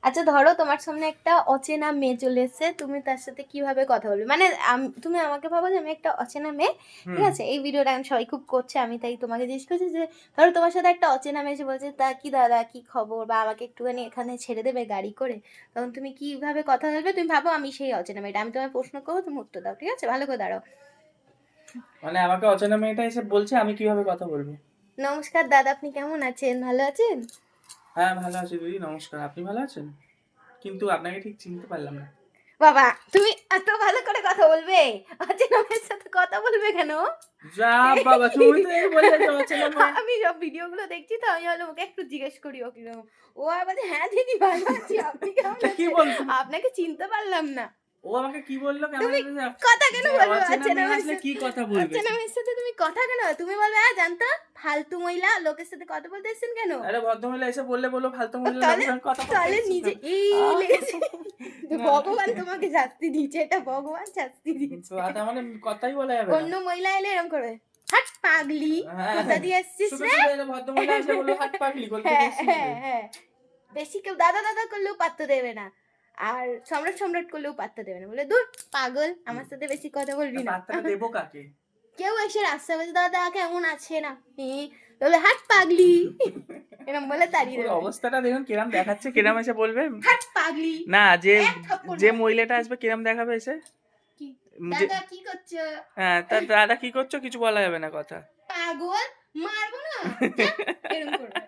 আচ্ছা ধরো তোমার সামনে একটা অচেনা মেয়ে চলে এসেছে, তুমি তার সাথে কিভাবে কথা বলবে? মানে তুমি আমাকে ভাবো যে আমি একটা অচেনা মেয়ে, ঠিক আছে? এই ভিডিওটা এখন সবাই খুব করছে, আমি তাই তোমাকে জিজ্ঞেস করছি যে ধরো তোমার সাথে একটা অচেনা মেয়ে এসে বলছে তা কি দাদা কি খবর, বা আমাকে একটুখানি এখানে ছেড়ে দেবে গাড়ি করে, তখন তুমি কিভাবে কথা বলবে? তুমি ভাবো আমি সেই অচেনা মেয়েটা, আমি তোমায় প্রশ্ন করবো, তুমি উত্তর দাও, ঠিক আছে? ভালো করে দাঁড়াও। মানে আমাকে অচেনা মেয়েটা এসে বলছে আমি কিভাবে কথা বলবো? নমস্কার দাদা, আপনি কেমন আছেন? ভালো আছেন? হ্যাঁ ভালো আছি দিদি, নমস্কার। আপনি ভালো আছেন? কিন্তু আপনাকে ঠিক চিনতে পারলাম না। বাবা, তুমি এত ভালো করে কথা বলবে? অচেনা মেয়ের সাথে কথা বলবে কেন? যা বাবা, তুমি তো এই বললে যে অচেনা মেয়ে। আমি সব ভিডিওগুলো দেখছি তো, আমি ভাবলাম ওকে একটু জিজ্ঞেস করি ও কিরকম। ও আবার বলছে, হ্যাঁ দিদি ভালো আছি, আপনি কেমন তা কি আছেন? বল তুমি? আপনাকে চিনতে পারলাম না। ও আমাকে কি বললো কেমন তুমি যে কথা কেন যে বলবে অচেনা অচেনা মেয়ে মেয়ের আসলে সাথে? কি কথা বলবে? অচেনা মেয়ের সাথে তুমি কথা কেন তুমি বলবে হ্যাঁ জানতো, ফালতু মহিলা লোকের সাথে কথা বলতে এসেছেন কেন? আরে ভদ্রমহিলা এসে বললে বলো ফালতু মহিলা তাহলে লোকের সঙ্গে কথা বলতে তাহলে এসেছো নিজে কেন? এই আহ! লেগেছে। না না, ভগবান তোমাকে শাস্তি দিয়েছে, এটা ভগবান শাস্তি তো দিয়েছে। তার মানে কথাই বলা যাবে না। অন্য মহিলা এলে এরকম করবে, হাট পাগলি, হ্যাঁ, কোথা দিয়ে আসছিস শুধু রে? শুধু একটা ভদ্রমহিলা আসলে বললো হাত পাগলি কোথা থেকে হ্যাঁ এসেছিস হ্যাঁ রে? হ্যাঁ, বেশি কেউ দাদা দাদা করলেও পাত্তা দেবে না, আর সম্রাট সম্রাট করলেও পাত্তা দেবে না, বলে দূর পাগল, আমার সাথে বেশি কথা তা বলবি না। পাত্তাটা দেবো কাকে? কেউ এসে রাস্তা বলছে দাদা কেমন আছেন আপনি, বলে হাট পাগলি, এরকম বলে তাড়িয়ে পুরো দেবে। অবস্থাটা দেখুন কিরাম দেখাচ্ছে, কিরাম এসে বলবে। হাট পাগলি, না, যে এক থাপ্পড় যে মার। মহিলাটা আসবে কিরাম দেখাবে এসে। কি যে দাদা কি করছো? হ্যাঁ, তা দাদা কি করছো কিছু বলা যাবে না কথা। পাগল, মারবো না, যা, এরকম করবে।